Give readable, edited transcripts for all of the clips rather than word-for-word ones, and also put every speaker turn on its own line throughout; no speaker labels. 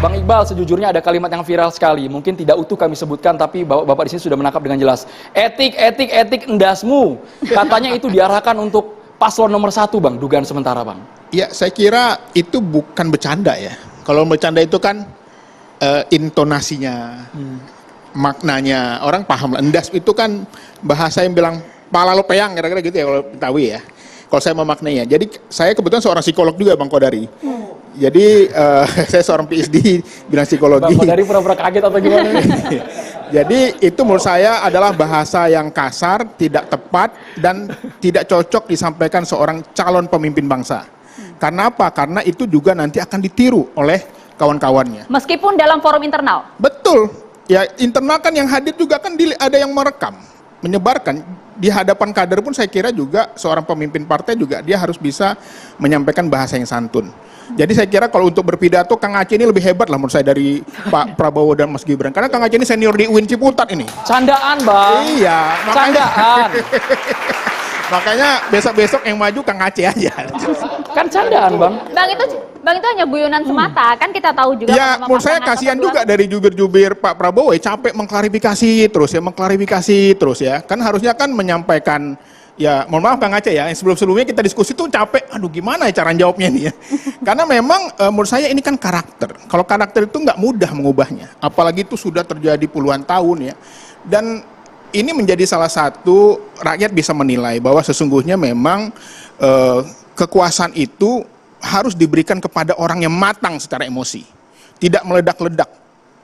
Bang Iqbal, sejujurnya ada kalimat yang viral sekali. Mungkin tidak utuh kami sebutkan, tapi Bapak di sini sudah menangkap dengan jelas. Etik endasmu. Katanya itu diarahkan untuk paslon nomor 1, Bang. Dugaan sementara, Bang.
Ya, saya kira itu bukan bercanda ya. Kalau bercanda itu kan intonasinya, maknanya. Orang paham. Endas itu kan bahasa yang bilang, pala lo peyang, kira-kira gitu ya kalau Betawi ya. Kalau saya memaknainya. Jadi saya kebetulan seorang psikolog juga, Bang Kodari. Jadi saya seorang PhD bidang psikologi.
Bang Kodari pura-pura kaget atau gimana?
Jadi itu menurut saya adalah bahasa yang kasar, tidak tepat, dan tidak cocok disampaikan seorang calon pemimpin bangsa. Karena apa? Karena itu juga nanti akan ditiru oleh kawan-kawannya.
Meskipun dalam forum internal.
Betul. Ya internal kan yang hadir juga kan ada yang merekam, menyebarkan. Di hadapan kader pun saya kira juga seorang pemimpin partai juga dia harus bisa menyampaikan bahasa yang santun. Jadi saya kira kalau untuk berpidato Kang Aceh ini lebih hebat lah menurut saya dari Pak Prabowo dan Mas Gibran. Karena Kang Aceh ini senior di UIN Ciputat ini.
Candaan, Bang.
Iya,
Candaan.
makanya besok-besok yang maju Kang Aceh aja.
Kan candaan, Bang.
Bang itu hanya guyonan semata, kan kita tahu juga.
Ya, menurut saya kasihan juga dari jubir-jubir Pak Prabowo ya, capek mengklarifikasi terus ya. Kan harusnya kan menyampaikan, ya mohon maaf Kang Aceh ya, yang sebelum-sebelumnya kita diskusi tuh capek, aduh gimana ya cara jawabnya nih ya. Karena memang menurut saya ini kan karakter. Kalau karakter itu nggak mudah mengubahnya, apalagi itu sudah terjadi puluhan tahun ya. Dan ini menjadi salah satu rakyat bisa menilai bahwa sesungguhnya memang kekuasaan itu harus diberikan kepada orang yang matang secara emosi, tidak meledak-ledak,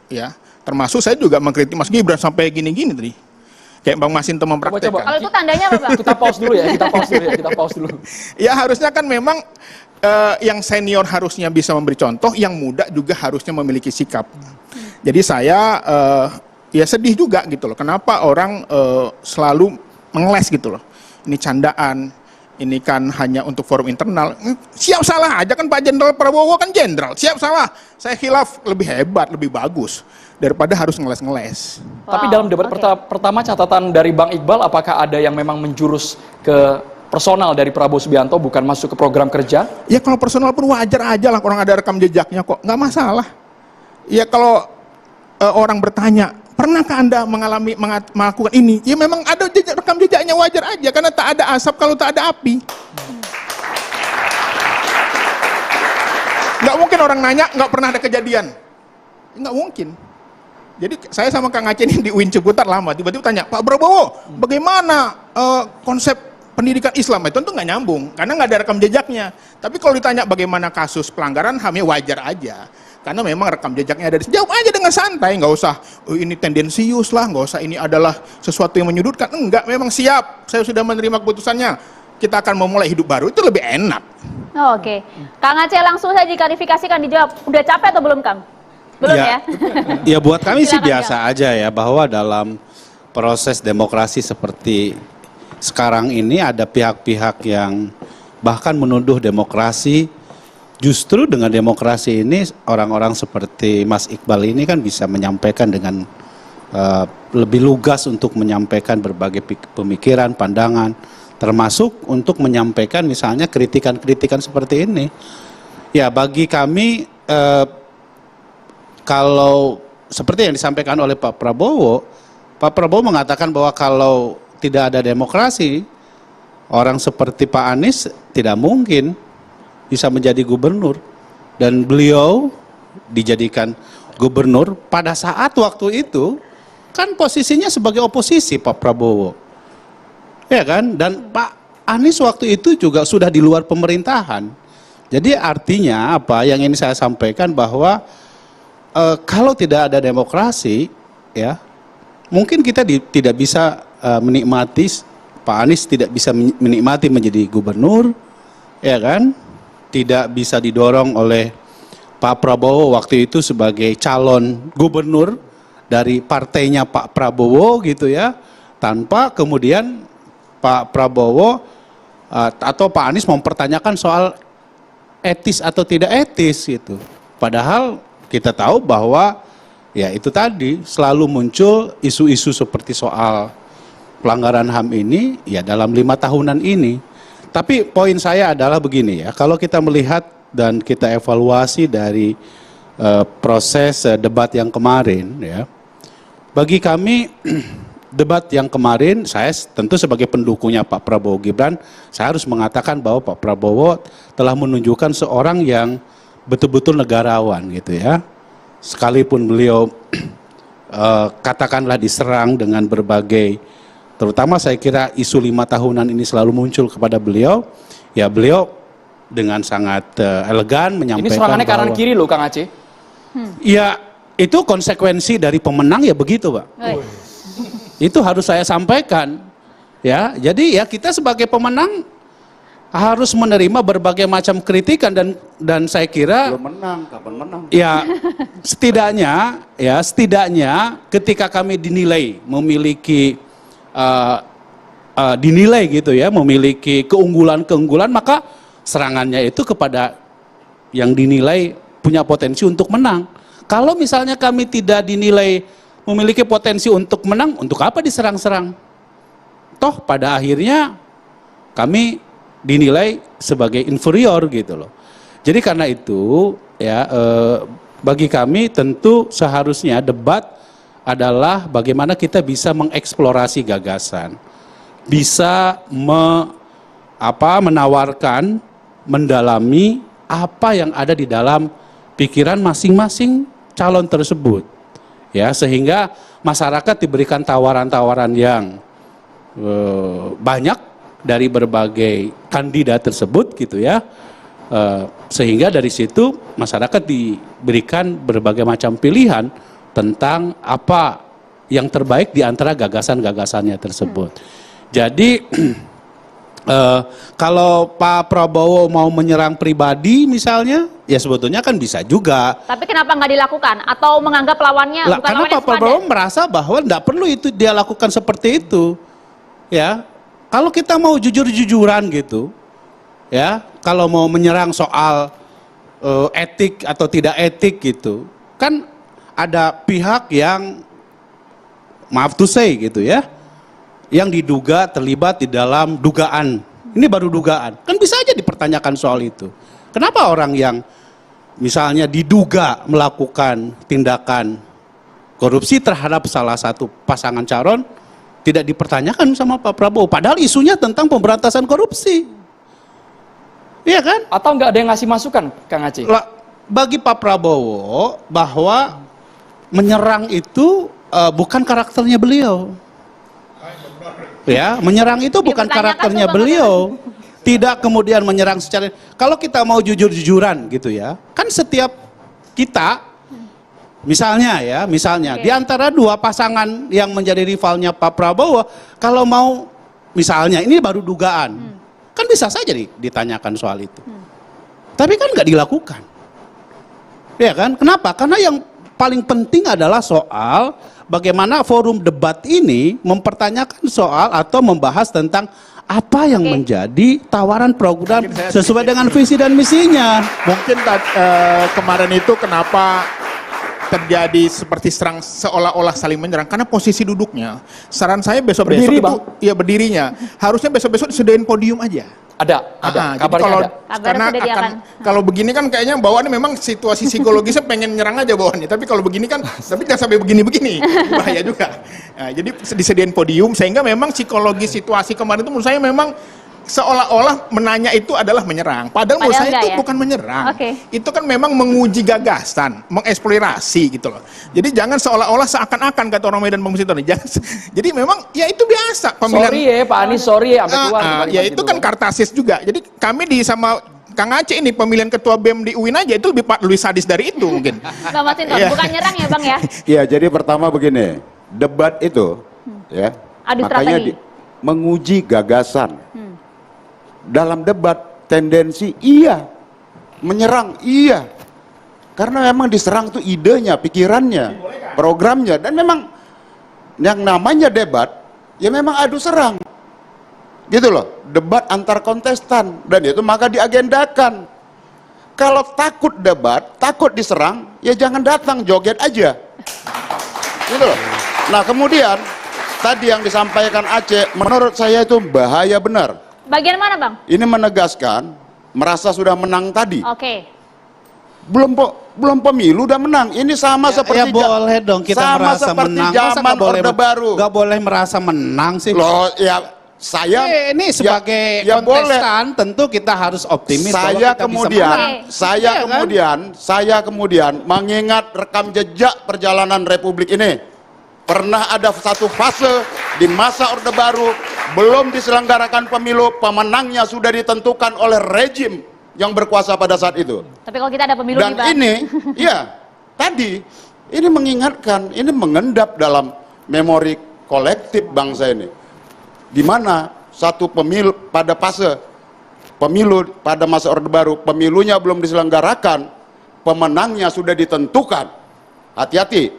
ya. Termasuk saya juga mengkritik Mas Gibran sampai gini-gini tadi, kayak Bang Masinton mempraktekkan.
Kalau itu tandanya apa, Bang?
Kita pause dulu ya, kita pause dulu.
Ya harusnya kan memang yang senior harusnya bisa memberi contoh, yang muda juga harusnya memiliki sikap. Jadi saya ya sedih juga gitu loh, kenapa orang selalu mengeles gitu loh, ini candaan. Ini kan hanya untuk forum internal. Siap salah aja kan Pak Jenderal Prabowo kan jenderal. Siap salah. Saya khilaf lebih hebat, lebih bagus daripada harus ngeles-ngeles.
Tapi dalam debat pertama catatan dari Bang Iqbal, apakah ada yang memang menjurus ke personal dari Prabowo Subianto, bukan masuk ke program kerja?
Ya kalau personal pun wajar aja lah, orang ada rekam jejaknya kok, nggak masalah. Ya kalau orang bertanya, pernahkah Anda melakukan ini? Ya memang ada rekam jejaknya, wajar aja. Karena tak ada asap kalau tak ada api. Nggak mungkin orang nanya, nggak pernah ada kejadian. Nggak mungkin. Jadi saya sama Kang Aceh ini di UIN Ciputat lama. Tiba-tiba tanya, Pak Prabowo, bagaimana konsep pendidikan Islam? Itu tentu nggak nyambung. Karena nggak ada rekam jejaknya. Tapi kalau ditanya bagaimana kasus pelanggaran HAM, ya wajar aja. Karena memang rekam jejaknya ada. Jawab aja dengan santai, nggak usah ini tendensius lah, nggak usah ini adalah sesuatu yang menyudutkan. Enggak, memang siap. Saya sudah menerima keputusannya. Kita akan memulai hidup baru, itu lebih enak.
Oh, oke. Kang Aceh langsung saja klarifikasikan, dijawab. Udah capek atau belum, Kang? Belum ya?
Ya buat kami sih
Silakan,
biasa aja ya, bahwa dalam proses demokrasi seperti sekarang ini ada pihak-pihak yang bahkan menuduh demokrasi. Justru dengan demokrasi ini orang-orang seperti Mas Iqbal ini kan bisa menyampaikan dengan lebih lugas untuk menyampaikan berbagai pemikiran, pandangan, termasuk untuk menyampaikan misalnya kritikan-kritikan seperti ini. Ya bagi kami kalau seperti yang disampaikan oleh Pak Prabowo mengatakan bahwa kalau tidak ada demokrasi, orang seperti Pak Anies tidak mungkin bisa menjadi gubernur, dan beliau dijadikan gubernur pada saat waktu itu kan posisinya sebagai oposisi Pak Prabowo, ya kan, dan Pak Anies waktu itu juga sudah di luar pemerintahan. Jadi artinya apa yang ini saya sampaikan bahwa kalau tidak ada demokrasi, ya mungkin kita tidak bisa menikmati, Pak Anies tidak bisa menikmati menjadi gubernur, ya kan. Tidak bisa didorong oleh Pak Prabowo waktu itu sebagai calon gubernur dari partainya Pak Prabowo gitu ya, tanpa kemudian Pak Prabowo atau Pak Anies mempertanyakan soal etis atau tidak etis gitu. Padahal kita tahu bahwa ya itu tadi selalu muncul isu-isu seperti soal pelanggaran HAM ini ya dalam 5 tahunan ini. Tapi poin saya adalah begini ya, kalau kita melihat dan kita evaluasi dari proses debat yang kemarin, ya. Bagi kami debat yang kemarin, saya tentu sebagai pendukungnya Pak Prabowo Gibran, saya harus mengatakan bahwa Pak Prabowo telah menunjukkan seorang yang betul-betul negarawan gitu ya. Sekalipun beliau katakanlah diserang dengan berbagai, terutama saya kira isu 5 tahunan ini selalu muncul kepada beliau, ya beliau dengan sangat elegan menyampaikan.
Ini serangannya kanan
bahwa,
kiri loh Kang Aceh.
ya itu konsekuensi dari pemenang ya begitu Pak. Itu harus saya sampaikan. Ya, jadi ya kita sebagai pemenang harus menerima berbagai macam kritikan dan saya kira
Belum menang, kapan menang?
ya setidaknya ketika kami dinilai memiliki dinilai gitu ya, memiliki keunggulan maka serangannya itu kepada yang dinilai punya potensi untuk menang. Kalau misalnya kami tidak dinilai memiliki potensi untuk menang, untuk apa diserang-serang? Toh pada akhirnya kami dinilai sebagai inferior gitu loh. Jadi karena itu ya bagi kami tentu seharusnya debat adalah bagaimana kita bisa mengeksplorasi gagasan, bisa menawarkan, mendalami apa yang ada di dalam pikiran masing-masing calon tersebut, ya sehingga masyarakat diberikan tawaran-tawaran yang banyak dari berbagai kandidat tersebut gitu ya, sehingga dari situ masyarakat diberikan berbagai macam pilihan tentang apa yang terbaik di antara gagasan-gagasannya tersebut. Jadi kalau Pak Prabowo mau menyerang pribadi misalnya, ya sebetulnya kan bisa juga.
Tapi kenapa nggak dilakukan? Atau menganggap lawannya bukan
Karena
lawan
Pak
yang
Prabowo
sepadan?
merasa bahwa tidak perlu itu dia lakukan seperti itu. Ya, kalau kita mau jujur-jujuran gitu, ya, kalau mau menyerang soal etik atau tidak etik gitu, kan ada pihak yang maaf to say gitu ya, yang diduga terlibat di dalam dugaan. Ini baru dugaan, kan bisa aja dipertanyakan soal itu. Kenapa orang yang misalnya diduga melakukan tindakan korupsi terhadap salah satu pasangan calon tidak dipertanyakan sama Pak Prabowo, padahal isunya tentang pemberantasan korupsi. Iya kan?
Atau nggak ada yang ngasih masukan, Kang Aceh?
Bagi Pak Prabowo bahwa menyerang itu bukan karakternya beliau. Ya, menyerang itu bukan
Dipertanyakan
karakternya
coba,
beliau. Tidak kemudian menyerang secara, kalau kita mau jujur-jujuran gitu ya, kan setiap kita misalnya di antara dua pasangan yang menjadi rivalnya Pak Prabowo, kalau mau misalnya ini baru dugaan, kan bisa saja ditanyakan soal itu. Tapi kan nggak dilakukan. Ya kan? Kenapa? Karena yang paling penting adalah soal bagaimana forum debat ini mempertanyakan soal atau membahas tentang apa yang menjadi tawaran program sesuai dengan visi dan misinya.
Mungkin kemarin itu kenapa terjadi seperti serang seolah-olah saling menyerang karena posisi duduknya. Saran saya besok-besok
Berdiri,
itu
Bang.
ya berdirinya. Harusnya besok-besok disediain podium aja.
Ada.
Jadi
Kabarnya
kalau
ada.
Kabarnya
karena
sudah
akan
diakan.
kalau begini kan kayaknya bawaannya memang situasi psikologisnya pengen nyerang aja bawaannya. Tapi kalau begini kan tapi jangan sampai begini-begini. Bahaya juga. Nah, jadi disediain podium sehingga memang psikologi situasi kemarin itu menurut saya memang seolah-olah menanya itu adalah menyerang. Padahal menurut saya
enggak
itu
ya?
bukan menyerang.
Oke.
Itu kan memang menguji gagasan, mengeksplorasi gitu loh. Jadi jangan seolah-olah seakan-akan kata orang Medan Bang Sitor. Jadi memang ya itu biasa pemilihan.
Sorry ya Pak Anies, sorry ya sampai keluar. kalimat
Ya itu kan kartasis juga. Jadi kami sama Kang Aceh ini pemilihan ketua BEM di UIN aja itu lebih sadis dari itu mungkin.
Bang Masinton,
Iya.
bukan nyerang ya Bang ya?
Iya, jadi pertama begini, debat itu, ya,
Adu
makanya
strategi.
menguji gagasan. Dalam debat tendensi iya, menyerang iya, karena memang diserang tuh idenya, pikirannya, programnya, dan memang yang namanya debat, ya memang adu serang, gitu loh, debat antar kontestan, dan itu maka diagendakan. Kalau takut debat, takut diserang, ya jangan datang, joget aja. Gitu loh. Nah kemudian tadi yang disampaikan Aceh, menurut saya itu bahaya benar.
Bagian mana Bang?
Ini menegaskan merasa sudah menang tadi.
Oke.
belum pemilu udah menang. Ini sama seperti
boleh dong kita
sama
merasa
seperti
menang. Masa
zaman Orde Baru.
Gak boleh merasa menang sih.
Loh, ya saya
ini sebagai
ya
kontestan tentu kita harus optimis bahwa
saya
kita
kemudian
bisa menang.
saya kemudian mengingat rekam jejak perjalanan Republik ini. Pernah ada satu fase di masa Orde Baru belum diselenggarakan pemilu, pemenangnya sudah ditentukan oleh rejim yang berkuasa pada saat itu.
Tapi kalau kita ada pemilu
Dan
nih, Bang.
ini, ya tadi ini mengingatkan, ini mengendap dalam memori kolektif bangsa ini, di mana satu pemilu pada fase pemilu pada masa Orde Baru, pemilunya belum diselenggarakan, pemenangnya sudah ditentukan. Hati-hati.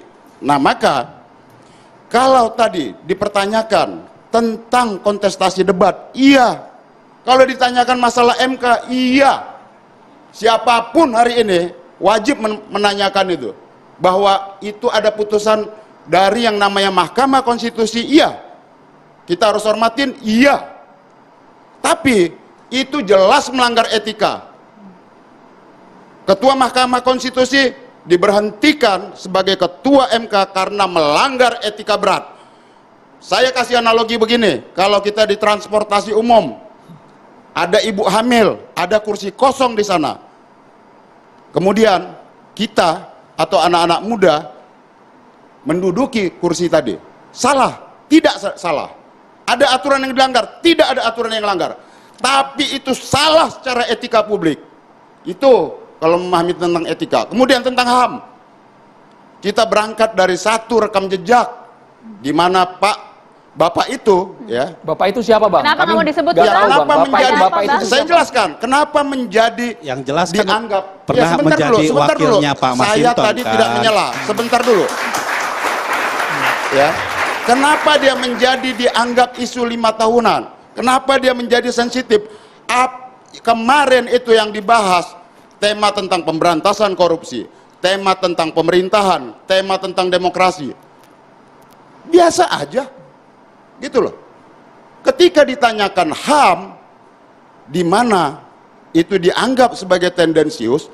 Nah maka kalau tadi dipertanyakan tentang kontestasi debat, iya. Kalau ditanyakan masalah MK, iya. Siapapun hari ini wajib menanyakan itu. Bahwa itu ada putusan dari yang namanya Mahkamah Konstitusi, iya. Kita harus hormatin, iya. Tapi itu jelas melanggar etika. Ketua Mahkamah Konstitusi diberhentikan sebagai ketua MK karena melanggar etika berat. Saya kasih analogi begini, kalau kita di transportasi umum, ada ibu hamil, ada kursi kosong di sana. Kemudian kita atau anak-anak muda menduduki kursi tadi. Salah? Tidak salah. Ada aturan yang dilanggar? Tidak ada aturan yang dilanggar. Tapi itu salah secara etika publik. Itu kalau memahami tentang etika. Kemudian tentang HAM. Kita berangkat dari satu rekam jejak di mana Bapak itu ya.
Bapak itu siapa, Bang?
Kenapa nggak mau disebut,
nggak
Bang?
tahu,
Kenapa
Bang.
menjadi
Bapak itu
saya
siapa?
jelaskan kenapa menjadi
Yang jelas kan
dianggap
pernah menjadi wakilnya Pak
Saya
Masinton,
tadi
kan?
tidak menyela. Sebentar dulu. Ya. Kenapa dia menjadi dianggap isu 5 tahunan? Kenapa dia menjadi sensitif? Kemarin itu yang dibahas tema tentang pemberantasan korupsi, tema tentang pemerintahan, tema tentang demokrasi. Biasa aja. Gitu loh. Ketika ditanyakan HAM, di mana itu dianggap sebagai tendensius,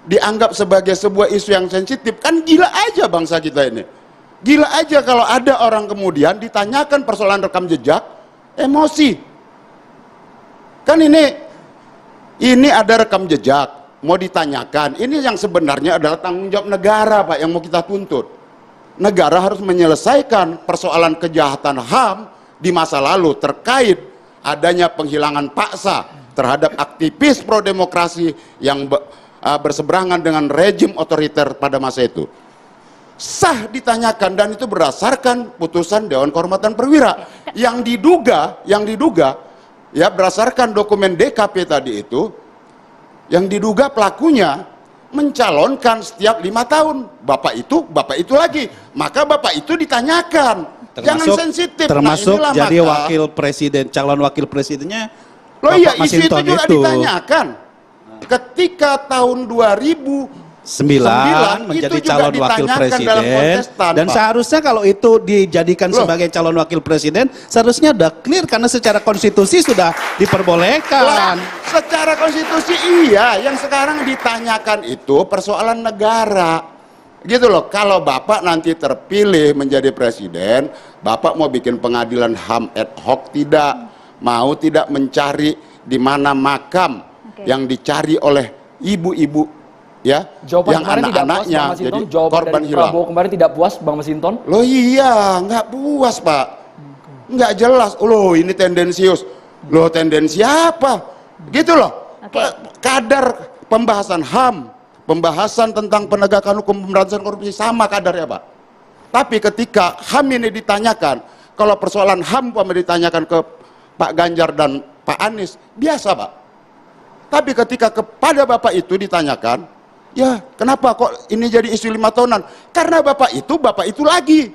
dianggap sebagai sebuah isu yang sensitif, kan gila aja bangsa kita ini. Gila aja kalau ada orang kemudian ditanyakan persoalan rekam jejak, emosi. Kan ini ada rekam jejak, mau ditanyakan, ini yang sebenarnya adalah tanggung jawab negara Pak yang mau kita tuntut. Negara harus menyelesaikan persoalan kejahatan HAM di masa lalu terkait adanya penghilangan paksa terhadap aktivis pro-demokrasi yang berseberangan dengan rejim otoriter pada masa itu. Sah ditanyakan dan itu berdasarkan putusan Dewan Kehormatan Perwira yang diduga ya berdasarkan dokumen DKP tadi itu yang diduga pelakunya mencalonkan setiap 5 tahun bapak itu lagi, maka bapak itu ditanyakan. Jangan sensitif.
Termasuk
Nah,
jadi
maka,
wakil presiden, calon wakil presidennya
loh iya,
Bapak
isu itu
Masinton
juga ditanyakan ketika tahun 2009
menjadi
itu juga
calon wakil
ditanyakan dalam
presiden,
kontestan,
dan
Pak.
seharusnya kalau itu dijadikan
Loh.
sebagai calon wakil presiden seharusnya udah clear karena secara konstitusi sudah
Lah,
diperbolehkan.
secara konstitusi iya, yang sekarang ditanyakan itu persoalan negara. Gitu loh, kalau Bapak nanti terpilih menjadi presiden, Bapak mau bikin pengadilan HAM ad hoc tidak? Mau tidak mencari di mana makam yang dicari oleh ibu-ibu ya,
Jawaban
yang
kemarin tidak puas,
anak-anaknya
Bang Masinton.
jadi
Jawaban
korban
dari
hilang.
Prabowo kemarin tidak puas, Bang Masinton.
Loh iya, nggak puas Pak. Nggak jelas. Loh ini tendensius. Loh tendensi apa? Gitu loh.
Oke.
Kadar pembahasan HAM, pembahasan tentang penegakan hukum pemberantasan korupsi sama kadarnya Pak. Tapi ketika HAM ini ditanyakan, kalau persoalan HAM ditanyakan ke Pak Ganjar dan Pak Anies, biasa Pak. Tapi ketika kepada Bapak itu ditanyakan, ya kenapa kok ini jadi isu 5 tahunan? Karena Bapak itu lagi.